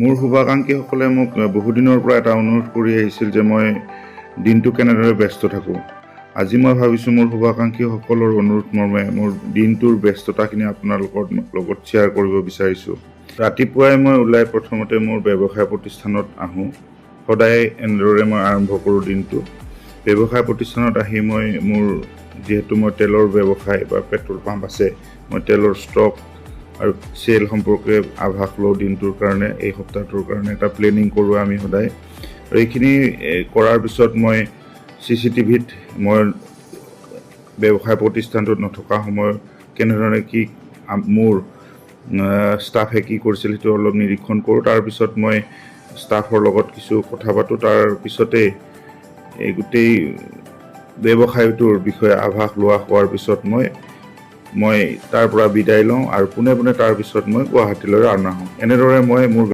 মোৰ শুভাকাংক্ষীসকলে মোক বহুদিনৰ পৰা এটা অনুৰোধ কৰি আহিছিল যে মই দিনটো কেনেদৰে ব্যস্ত থাকোঁ। আজি মই ভাবিছোঁ মোৰ শুভাকাংক্ষীসকলৰ অনুৰোধ মৰ্মে মোৰ দিনটোৰ ব্যস্ততাখিনি আপোনালোকৰ লগত শ্বেয়াৰ কৰিব বিচাৰিছোঁ। ৰাতিপুৱাই মই ওলাই প্ৰথমতে মোৰ ব্যৱসায় প্ৰতিষ্ঠানত আহোঁ। সদায় এনেদৰে মই আৰম্ভ কৰোঁ দিনটো। ব্যৱসায় প্ৰতিষ্ঠানত আহি মই যিহেতু মই তেলৰ ব্যৱসায় বা পেট্ৰল পাম্প আছে, মই তেলৰ ষ্টক আৰু চেল সম্পৰ্কে আভাস লওঁ দিনটোৰ কাৰণে, এই সপ্তাহটোৰ কাৰণে এটা প্লেনিং কৰোঁ আমি সদায়। আৰু এইখিনি কৰাৰ পিছত মই CCTVত মই ব্যৱসায় প্ৰতিষ্ঠানটোত নথকা সময়ত কেনেধৰণে কি মোৰ ষ্টাফে কি কৰিছিল সেইটো অলপ নিৰীক্ষণ কৰোঁ। তাৰপিছত মই ষ্টাফৰ লগত কিছু কথা পাতোঁ। তাৰপিছতেই এই গোটেই ব্যৱসায়টোৰ বিষয়ে আভাস লোৱা হোৱাৰ পিছত মই তাৰ পৰা বিদায় লওঁ আৰু পোনে পোনে তাৰপিছত মই গুৱাহাটীলৈ ৰাওনা হওঁ। এনেদৰে মই মোৰ